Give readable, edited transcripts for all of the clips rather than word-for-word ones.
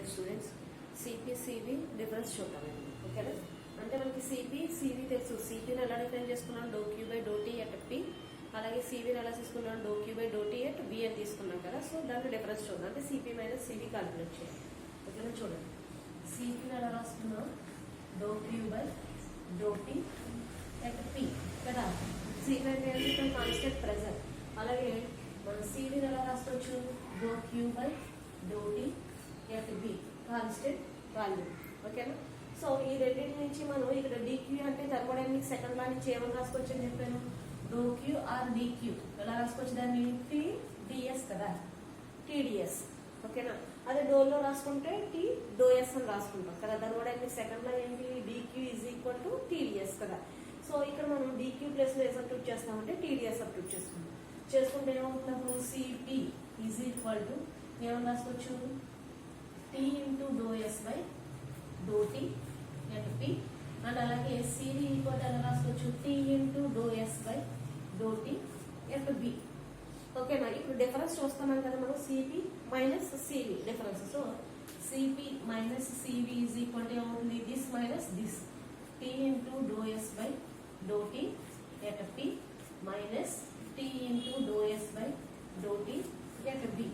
Right students, CP CV difference చూద్దాం. ఓకేనా? అంటే మనకి సిపి సివి తెలుసు. సిపిని ఎలా డిఫైన్ చేసుకున్నాం, doe Q by do T at P. అలాగే సివిని ఎలా తీసుకున్నాం, doe Q by do T at V అని తీసుకున్నాం కదా. సో దాంట్లో డిఫరెన్స్ చూద్దాం. అంటే సిపి మైనస్ సివి క్యాలిక్యులేట్ చేయాలి. ఓకేనా? చూడండి, సిపిని ఎలా రాసుకున్నాం, doe Q by do T at P కదా. సిపి అంటే కాన్స్టెంట్ ప్రెజర్. అలాగే మనం సివిని ఎలా రాసుకోవచ్చు, doe Q by do T at B constant value. ఓకేనా? సో ఈ రెండింటి నుంచి మనం ఇక్కడ డిక్యూ అంటే థర్మోడైనమిక్ సెకండ్ లా నుంచి ఏమని రాసుకోవచ్చు అని చెప్పాను, డో క్యూ ఆర్ డిక్యూ. ఎలా రాసుకోవచ్చు దాన్ని, టీ డిఎస్ కదా, టీడీఎస్. ఓకేనా? అదే డోలో రాసుకుంటే టీ డో ఎస్ అని రాసుకుంటాం కదా. థర్మోడైనమిక్ సెకండ్ లా ఏంటి, DQ is equal to TDS కదా. సో ఇక్కడ మనం డిక్యూ ప్లేస్ లో ఏ సబ్స్టిట్యూట్ చేస్తామంటే టీడీఎస్ సబ్స్టిట్యూట్ చేసుకుంటే ఏమవుతున్నప్పుడు సిపి ఈజ్ ఈక్వల్ టు ఏమని రాసుకోవచ్చు, T into do S by do T at P. And అలాగే సివి ఈక్వల్ ఎలా రాసుకోవచ్చు, T into do S by do T at V. ఓకేనా? ఇప్పుడు డిఫరెన్స్ చూస్తున్నాం కదా మనం, CP minus CV difference. So CP minus CV is equal to ఏమవుతుంది, this minus this, T into do S by do T at P minus T into do S by do T at V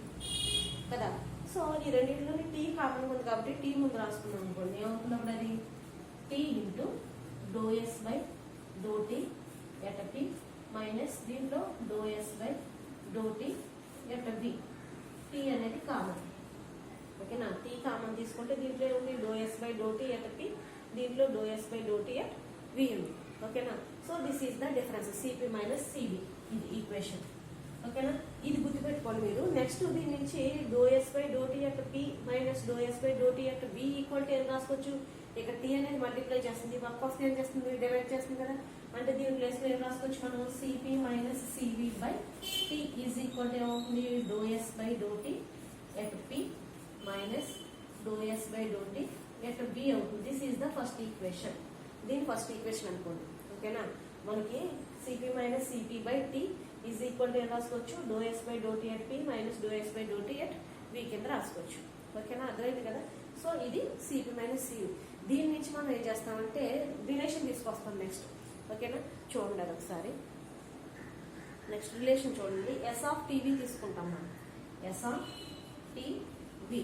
కదా. So ఈ రెండింటిలోని tea common ఉంది కాబట్టి tea ముందు రాసుకున్నాం అనుకోండి, ఏమవుతున్నప్పుడు అది T into do S by do T at P minus దీంట్లో do S by do T at B. T అనేది కామన్. ఓకేనా? టీ కామన్ తీసుకుంటే దీంట్లో ఏముంది, do S by do T at P, దీంట్లో do S by do T at V ఉంది. ఓకేనా? So this is the difference, CP minus CB. ఇది equation. ఓకేనా? ఇది గుర్తుపెట్టుకోండి మీరు. నెక్స్ట్ దీని నుంచి do S by do T at P minus do S by do T at V equal to ఏం రాసుకోవచ్చు, ఇక్కడ టీ అనేది మల్టిప్లై చేస్తుంది, వర్క్ ఆఫ్ ఏం చేస్తుంది, డివైడ్ చేస్తుంది కదా. అంటే దీని ప్లేస్ లో ఏం రాసుకోవచ్చు మనం, CP minus CV by T is equal to ఏమవుతుంది, do S by do T at P minus do S by do T at B అవుతుంది. This is the first equation. దీని ఫస్ట్ ఈక్వేషన్ అనుకోండి. ఓకేనా? మనకి CP minus CP by T is equal to ఏం రాసుకోవచ్చు, do S by do T at P minus do S by do T at V కింద రాసుకోవచ్చు. ఓకేనా? అర్థమైంది కదా. సో ఇది సిపి మైనస్ సివి. దీని నుంచి మనం ఏం చేస్తామంటే రిలేషన్ తీసుకొస్తాం నెక్స్ట్. ఓకేనా? చూడండి అది ఒకసారి. నెక్స్ట్ రిలేషన్ చూడండి, ఎస్ ఆఫ్ టీవీ తీసుకుంటాం మనం. S of TV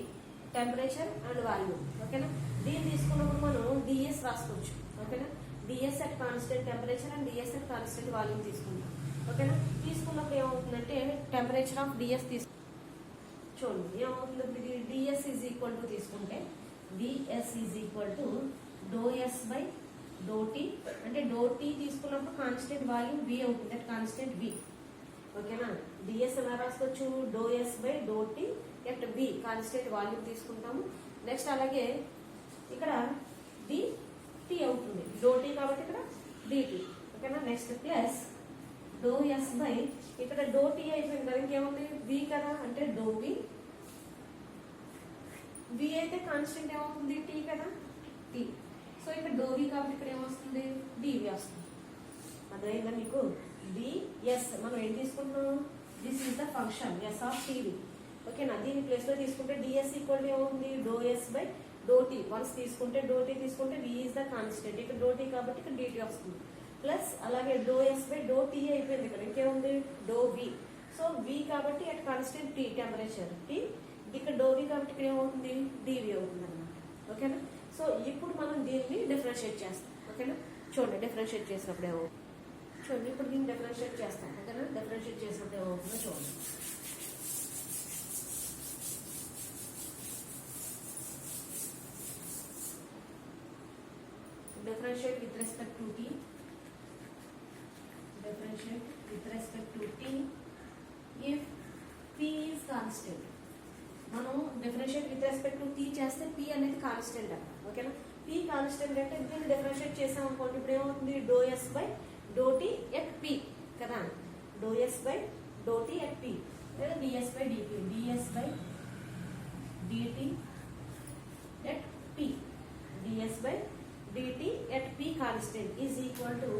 temperature and volume. ఓకేనా? దీన్ని తీసుకున్నప్పుడు మనం డిఎస్ రాసుకోవచ్చు. ఓకేనా? DS at constant temperature and DS at constant volume తీసుకుంటాం. ఓకేనా? తీసుకున్నప్పుడు ఏమవుతుందంటే టెంపరేచర్ ఆఫ్ డిఎస్ చూడండి ఏమవుతుంది, ఇది డిఎస్ ఈజ్ ఈక్వల్ టు తీసుకుంటే DS is equal to do S by do T. అంటే డో టీ తీసుకున్నప్పుడు కాన్స్టెంట్ వాల్యూమ్ వి అవుతుంది, దట్ కాన్స్టెంట్ వి. ఓకేనా? డిఎస్ ఎలా రాసుకోవచ్చు, do S by do T at B constant volume తీసుకుంటాము. Next అలాగే ఇక్కడ డి అవుతుంది, డో టీ కాబట్టి ఇక్కడ డిటి. ఓకేనా? Next plus doe S by, ఇక్కడ డో టీ అయిపోయింది కదా, ఇంకేముంది వి కదా, అంటే డో వి. వి అయితే కాన్స్టెంట్ ఏమవుతుంది, టీ కదా, టీ. సో ఇక్కడ డో వి కాబట్టి ఇక్కడ ఏమొస్తుంది, డివి వస్తుంది. అర్థమైందా మీకు? డిఎస్ మనం ఏం తీసుకుంటున్నాం, this is the function S of TV. ఓకేనా? దీని ప్లేస్ లో తీసుకుంటే డిఎస్ ఈక్వల్ ఏమవుతుంది, do S by do T. Once తీసుకుంటే డో టీ తీసుకుంటే వి ఈస్ ద కాన్స్టెంట్, ఇక్కడ డో టీ కాబట్టి ఇక్కడ డిటి వస్తుంది. ప్లస్ అలాగే doe S by do T అయిపోయింది ఇక్కడ, ఇంకేముంది డో వి. సో వి కాబట్టి at constant T temperature T, ఇక్కడ డో వి కాబట్టి ఇక్కడ ఏమవుతుంది, డివి అవుతుంది అనమాట. ఓకేనా? సో ఇప్పుడు మనం దీన్ని డిఫరెన్షియేట్ చేస్తాం. ఓకేనా? చూడండి డిఫరెన్షియేట్ చేసినప్పుడు ఏమవుతుంది చూడండి. ఇప్పుడు దీన్ని డిఫరెన్షియేట్ చేస్తాం. ఓకేనా? డిఫరెన్షియేట్ చేసినప్పుడు ఏమవుతుందో చూడండి. Differentiate with respect to t. Differentiate with respect to t if p is constant. మనం differentiate with respect to t చేస్తే p అనేది కాన్స్టెంట్ అన్నమాట. ఓకేనా? p కాన్స్టెంట్ అంటే దీన్ని డిఫరెన్షియేట్ చేసాం అనుకోండి, ఇప్పుడు ఏమవుతుంది, do S by do T at p కదా, doe S by do T at p లేదా DS by DT, DS by DT at p, DS by DT at P constant is equal to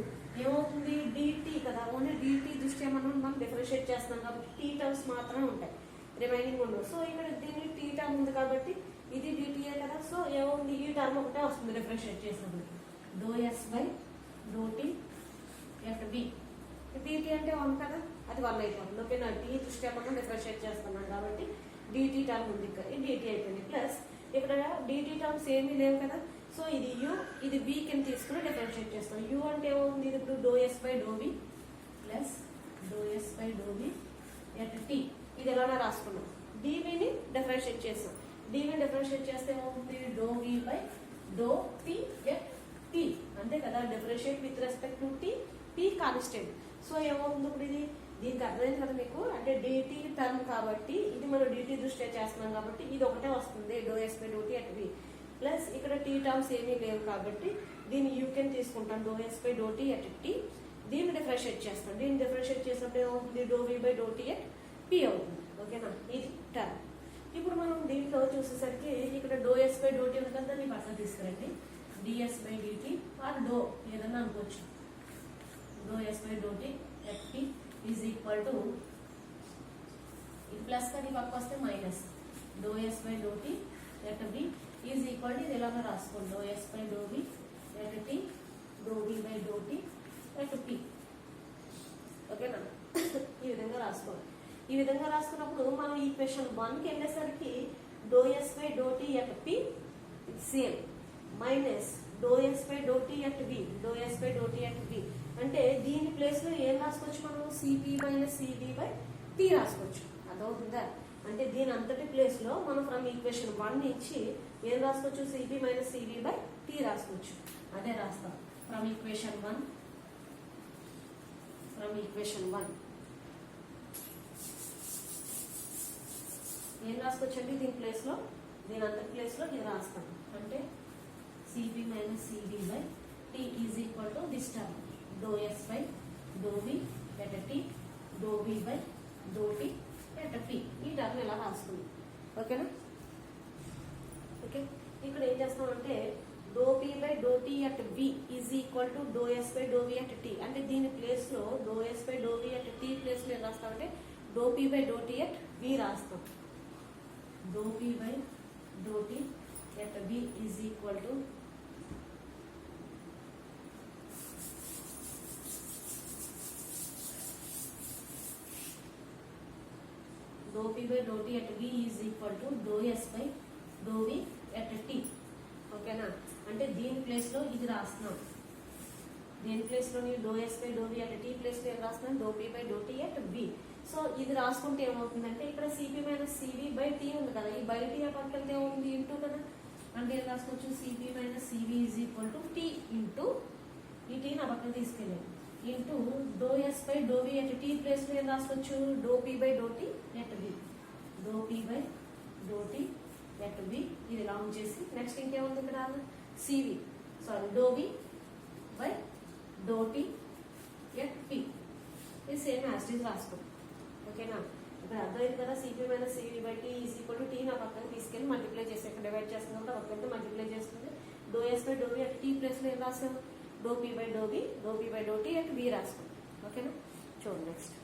ఏమవుతుంది, DT కదా. Only DT దృష్ట్యా మనం differentiate చేస్తున్నాం కాబట్టి tea terms మాత్రమే ఉంటాయి, రిమైనింగ్ ఉండవు. సో ఇక్కడ దీన్ని టీ టర్మ్ ఉంది కాబట్టి ఇది డిటిఏ కదా. సో ఏముంది, ఈ టర్మ్ ఒకటే వస్తుంది డిఫరెన్షియేట్ చేసినప్పుడు. Doe S by do T at V. DT అంటే 1 కదా, అది 1 అయిపోతుంది. ఓకేనా, టీ దృష్ట్యా మనం డిఫరెన్షియేట్ చేస్తున్నాం కాబట్టి డిటి టర్మ్ ఉంది ఇక్కడ, ఇది డిటి అయిపోయింది. ప్లస్ ఇక్కడ డిటి టర్మ్స్ ఏమీ లేవు కదా. సో ఇది యూ, ఇది బి కింద తీసుకుని డిఫరెన్షియేట్ చేస్తాం. యూ అంటే ఏముంది, ఇది ఇప్పుడు doe S by doe V plus doe S by doe V at T. ఇది ఎలానే రాసుకున్నాం. డివిని డిఫరెన్షియేట్ చేస్తాం. డివిని డిఫరెన్షియేట్ చేస్తే ఏమవుతుంది, doe V by do T at T. అంతే కదా, differentiate with respect to T, T constant. So ఏమవుతుంది ఇప్పుడు ఇది, దీనికి అర్థమైంది కదా మీకు. అంటే డిటి టర్మ్ కాబట్టి ఇది మనం డిటి దృష్ట్యా చేస్తున్నాం కాబట్టి ఇది ఒకటే వస్తుంది, doe S by do T at V. Plus ఇక్కడ టీ టర్మ్స్ ఏమీ లేవు కాబట్టి దీన్ని యూకెన్ తీసుకుంటాం, doe S by do T at T. దీన్ని డిఫరెన్షియేట్ చేస్తాం. దీన్ని డిఫరెన్షియేట్ చేసినప్పుడు ఏమవుతుంది, doe V by do T at P అవుతుంది. ఓకేనా, ఇది టర్మ్. ఇప్పుడు మనం దీంట్లో చూసేసరికి ఇక్కడ doe S by do T ఉంది కదా, దాన్ని పక్కన తీసుకురండి. DS by DT or doe ఏదన్నా అనుకోవచ్చు. Doe S by do T at T is equal to, ఇది ప్లస్ కానీ పక్క వస్తే minus, do S by do T at B is equal to, ఇది ఎలాగో రాసుకోండి, doe S by doe V at T doe B by do T at P. ఓకేనా, ఈ విధంగా రాసుకోవాలి. ఈ విధంగా రాసుకున్నప్పుడు మనం ఈక్వేషన్ 1కి వెళ్ళేసరికి doe S by do T at P same minus do S by do T at V, doe S by do T at V. అంటే దీని ప్లేస్ లో ఏం రాసుకోవచ్చు మనం, CP minus CB by T రాసుకోవచ్చు. అదవుతుందా, అంటే దీని అంతటి ప్లేస్ లో మనం ఫ్రమ్ ఈక్వేషన్ 1 నుంచి ఏం రాసుకోవచ్చు, CP minus CB by T రాసుకోవచ్చు. అదే రాస్తాం ఫ్రమ్ ఈక్వేషన్ 1. ఫ్రమ్ ఈక్వేషన్ 1 ఏం రాసుకోవచ్చు అంటే దీని ప్లేస్ లో, దీని అంతటి ప్లేస్ లో ఇది రాస్తాం. అంటే CV minus CB by T is equal to this term, doe S by doe V at T doe B by do T at P. ఈ టర్మ్ ఇలా రాసుకుంది. ఓకేనా, ఓకే. ఇక్కడ ఏం చేస్తామంటే doe P by do T at B is equal to do S by doe V at T. అంటే దీని place లో do S by doe V at T place లో ఏం రాస్తామంటే do P by do T at B రాస్తాం. Do P by do T at B is equal to do P by do T at B is equal to do S by do V at T. ఓకేనా, అంటే దీని place లో ఇది రాస్తున్నాం. దీని place లో do S by do V at T place లో ఏం రాస్తున్నాం, do P by do T at B. So ఇది రాసుకుంటే ఏమవుతుందంటే ఇక్కడ CP minus CB by T ఉంది కదా, ఈ బై టీ పక్కన వెళ్తే ఏముంది, ఇంటూ కదా. అంటే ఏం రాసుకోవచ్చు, CP minus CB is equal to T into, ఈ టీ నా పక్కన తీసుకెళ్ళాను, into do S by do V at T place లో ఏం రాసుకోవచ్చు, doe P by do T at V, doe P by do T at V. ఇది long చేసి next ఇంకేముంది ఇక్కడ, CV sorry doe B by do T at P. ఇది same as it is రాసుకో. ఓకేనా, ఇక్కడ అర్థమైంది కదా. CP minus CV by T is equal to T నా పక్కన తీసుకెళ్ళి మల్టిప్లై చేసి ఇక్కడ డివైడ్ చేస్తుంది కాబట్టి ఒకరితో మల్టిప్లై చేస్తుంది. Doe S by do V at T place లో ఏం రాస్తాం, do P by doe V, doe P by do T at B రాస్తాం. ఓకేనా, చూడండి నెక్స్ట్.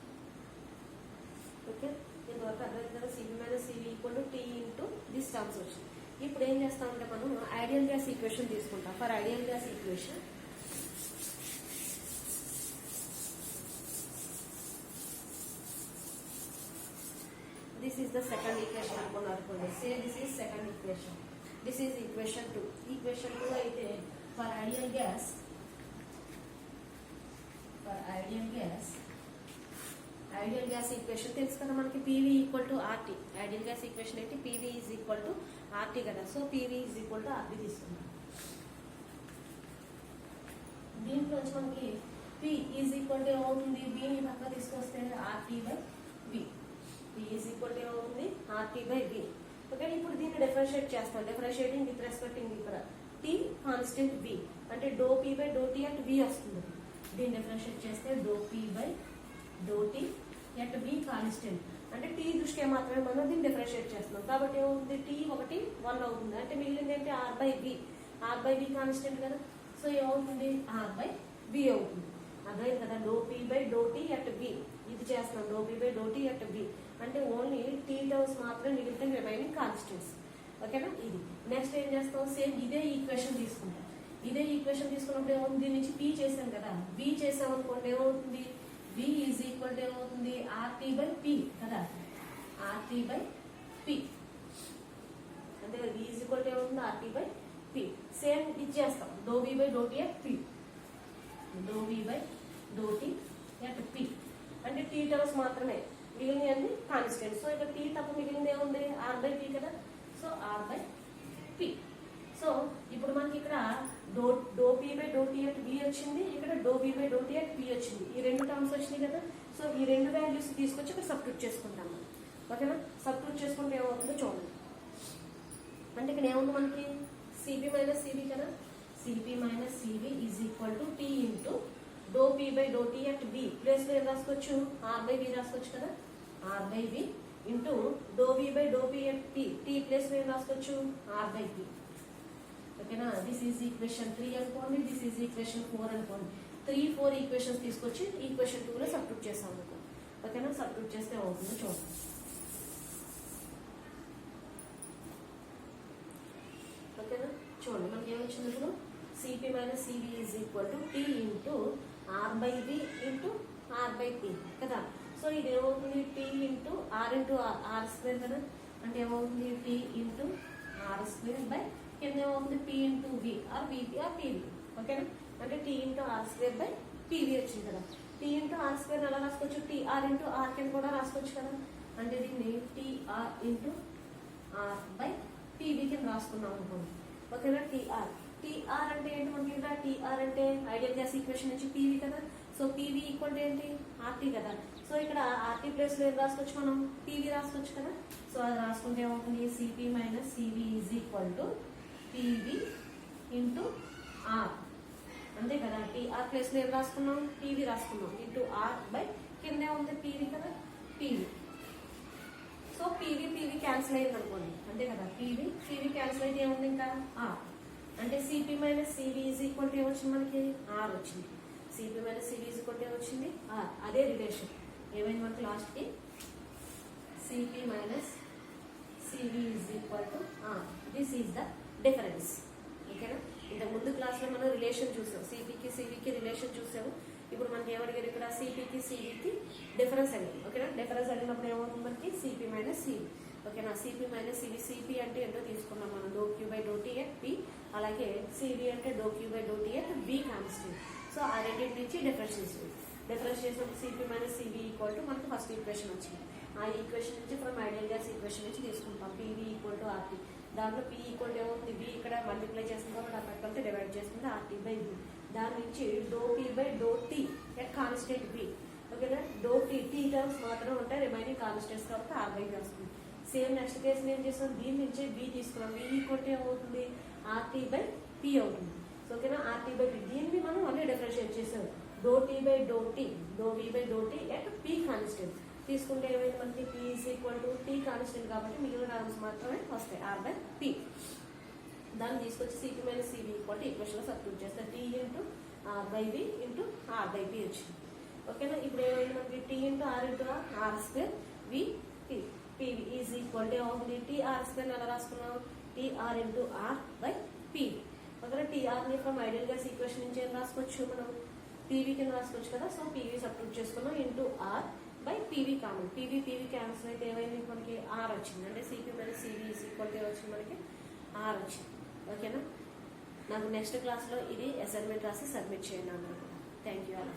ఓకే, ఇంతవరకు అర్థమైంది కదా. CP minus CV equal to T into this terms వచ్చింది. ఇప్పుడు ఏం చేస్తామంటే మనం ఐడియల్ గ్యాస్ ఈక్వేషన్ తీసుకుంటాం. For ideal gas equation this is the second equation అనుకున్నారు. say this is second equation, this is equation 2. equation 2 అయితే for ideal gas ఈక్వేషన్ తెలుసు కదా మనకి, PV equal to RT. Ideal gas equation అయితే PV is equal to RT కదా. సో PV is equal to RT తీసుకుంటాం. దీంట్లో మనకి P ఈజ్ ఈక్వల్ టు ఏమవుతుంది, B ని పక్క తీసుకొస్తే RT by B. P is equal to ఏమవుతుంది, RT బై B. ఓకే, ఇప్పుడు దీన్ని డిఫరెన్షియేట్ చేస్తాం. డిఫరెన్షియేటింగ్ విత్ రెస్పెక్టింగ్ ఇక్కడ T కాన్స్టెంట్ B అంటే doe P by do T at B వస్తుంది. దీన్ని డిఫరెన్షియేట్ చేస్తే do P by do T at B constant అంటే T దృష్ట్యా మాత్రమే మనం దీన్ని డిఫరెన్షియేట్ చేస్తున్నాం కాబట్టి ఏమవుతుంది, T ఒకటి 1 అవుతుంది. అంటే మిగిలింది ఏంటి, R by B. R by B constant కదా. సో ఏమవుతుంది, R బై B అవుతుంది. అదే కదా, do P by do T at B. ఇది చేస్తున్నాం, do P by do T at B. అంటే ఓన్లీ T టర్మ్స్ మాత్రమే మిగిలితే రిమైనింగ్ కాన్స్టెంట్స్. ఓకే. ఓకేనా. ఇది నెక్స్ట్ ఏం చేస్తాం, సేమ్ ఇదే ఈక్వేషన్ తీసుకుంటాం. ఇదే ఈక్వేషన్ తీసుకున్నప్పుడు ఏమవుతుంది, దీని నుంచి పీ చేసాం కదా, బి చేసాం అనుకోండి ఏమవుతుంది, బి ఈజ్ ఈక్వల్ టు ఏమవుతుంది ఆర్టీ బై పి కదా, ఆర్టీ బై పి అంటే బి ఈజ్ ఈక్వల్ టు ఏమవుతుంది ఆర్టీ బై పి. సేమ్ ఇచ్చేస్తాం do V by do T at P, do V by do T at P అంటే T terms మాత్రమే, మిగిలినవి అన్ని constant. So ఇక్కడ tea తప్ప మిగిలింది ఏముంది ఆర్ బై పి కదా, so R by P. So ఇప్పుడు మనకి ఇక్కడ do P by do T at B వచ్చింది, ఇక్కడ do B by do T at P వచ్చింది. ఈ రెండు టర్మ్స్ వచ్చినాయి కదా. సో ఈ రెండు వాల్యూస్ తీసుకొచ్చి ఇక్కడ సబ్స్టిట్యూట్ చేసుకుంటాం మనం. ఓకేనా. సబ్స్టిట్యూట్ చేసుకుంటే ఏమవుతుందో చూడండి. అంటే ఇక్కడ ఏముంది మనకి సిపి మైనస్ సిబి కదా, CP minus CB is equal to T into do P by do T at B place లో ఏం రాసుకోవచ్చు ఆర్ బై బి రాసుకోవచ్చు కదా, R by B into do V by do P at T, T place లో ఏం రాసుకోవచ్చు R by P. ఓకేనా. This is equation 3 అనుకోండి, దిస్ ఈజ్ ఈక్వేషన్ 4 అనుకోండి. 3, 4 ఈక్వేషన్స్ తీసుకొచ్చి ఈక్వేషన్ 2 లో సబ్స్టిట్యూట్ చేసాం అనుకో. ఓకేనా. సబ్స్టిట్యూట్ చేస్తే అవుతుందో చూడండి. ఓకేనా. చూడండి మనకి ఏమొచ్చింది ఇప్పుడు CP minus CB is equal to T into R by B into R by P కదా. సో ఇది ఏమవుతుంది T into R into R square కదా, అంటే ఏమవుతుంది T into R square by కింద ఏమవుతుంది P into V or VP or PV. ఓకేనా. అంటే T into R square by PV వచ్చింది కదా. టీ ఇంటూ ఆర్ స్క్వేర్ ఎలా రాసుకోవచ్చు, టీఆర్ ఇంటూ ఆర్ కింద కూడా రాసుకోవచ్చు కదా. అంటే దీన్ని TR into R by PV కింద రాసుకున్నాం అనుకోండి. ఓకేనా. టీఆర్ టీఆర్ అంటే ఏంటి మనకి ఇక్కడ, టీఆర్ అంటే ఐడియల్ గ్యాస్ ఈక్వేషన్ నుంచి పీవీ కదా. సో పీవీ ఈక్వల్ టు ఏంటి ఆర్టీ కదా. సో ఇక్కడ ఆర్టీ ప్లేస్ లో ఏం రాసుకోవచ్చు మనం పీవీ రాసుకోవచ్చు కదా. సో అది రాసుకుంటే ఏమవుతుంది CP minus CV is equal to PV into R అంతే కదా. టీఆర్ ప్లేస్ లో ఏం రాసుకున్నాం పీవీ రాసుకున్నాం ఇంటూ ఆర్ బై కింద ఉంది పీవీ కదా, PV. So PV PV cancel అయింది అనుకోండి అంతే కదా, పీవీ పీవీ క్యాన్సిల్ అయితే ఏముంది ఇంకా ఆర్. అంటే CP minus CV is equal to ఏమొచ్చింది మనకి ఆర్ వచ్చింది. CP minus CV is equal to ఏమొచ్చింది ఆర్. అదే రిలేషన్ ఏమైంది మనకి లాస్ట్ కి CP minus CV is equal to R. This is the difference. ఓకేనా. ఇంతకు ముందు క్లాస్ లో మనం రిలేషన్ చూసాం, సిపికి సివికి రిలేషన్ చూసాము. ఇప్పుడు మనకి ఏమడిగారు ఇక్కడ సిపికి సివికి డిఫరెన్స్ అడిగింది. ఓకేనా. డిఫరెన్స్ అడిగినప్పుడు ఏమవుతుంది మనకి సిపి మైనస్ సివి. ఓకేనా. సిపి మైనస్ సివి, సిపి అంటే ఏంటో తీసుకున్నాం మనం do Q by do T at P, అలాగే సివి అంటే do Q by do T at B constant. So ఆ రెండింటి నుంచి డిఫరెన్స్ చేసినప్పుడు CP minus CV equal to మనకి ఫస్ట్ ఈక్వేషన్ వచ్చింది. ఆ ఈక్వేషన్ నుంచి ఫ్రమ్ ఐడియల్ గ్యాస్ ఈక్వేషన్ నుంచి తీసుకుంటాం పివి ఈక్వల్ టు ఆర్టీ. దాంట్లో పి ఈక్వల్ టు ఏమవుతుంది బి ఇక్కడ మల్టిప్లై చేస్తుంది కాబట్టి ఆ పక్కనతో డివైడ్ చేస్తుంది ఆర్టీ బై బి. దాని నుంచి do P by do T at constant B. ఓకేనా. డో టీ టీ టర్మ్స్ మాత్రమే ఉంటాయి, రిమైనింగ్ కాన్స్టెంట్స్ కాబట్టి ఆర్ బై బి వస్తుంది. సేమ్ నెక్స్ట్ కేసు ఏం చేస్తాం దీని నుంచి బి తీసుకున్నాం, బి ఈక్వల్ టు ఏమవుతుంది ఆర్టీ బై పి అవుతుంది. సో ఓకేనా. ఆర్టీ బై పి దీన్ని మనం మళ్ళీ డిఫరెన్షియేట్ చేసాం do T by do T, do V by do T at P constant తీసుకుంటే ఏమైంది మనకి P is equal to T constant కాబట్టి మిగిలిన టర్మ్స్ మాత్రమే వస్తాయి ఆర్ బై పి. దాన్ని తీసుకొచ్చి CP minus CV equal to equation లో సబ్స్టిట్యూట్ చేస్తే T into R by B into R by P వచ్చింది. ఓకేనా. ఇప్పుడు ఏమైంది మనకి T into R into R square V P, PV is equal to ఏమవుతుంది టీఆర్ స్క్వేర్ ఎలా రాసుకున్నాం TR into R by P. ఓకేనా. టీఆర్ ని ఫ్రమ్ ఐడియల్ గ్యాస్ ఈక్వేషన్ నుంచి ఏం రాసుకోవచ్చు మనం పీవీ కింద రాసుకోవచ్చు కదా. సో పీవీ సబ్స్టిట్యూట్ చేసుకున్నాం into R by PV common. PV PV cancel అయితే ఏమైంది మనకి ఆర్ వచ్చింది. అంటే CP minus CV is equal to వచ్చింది మనకి ఆర్ వచ్చింది. ఓకేనా. నాకు నెక్స్ట్ క్లాస్లో ఇది అసైన్మెంట్ రాసి సబ్మిట్ చేయండి అందరూ. Thank you all.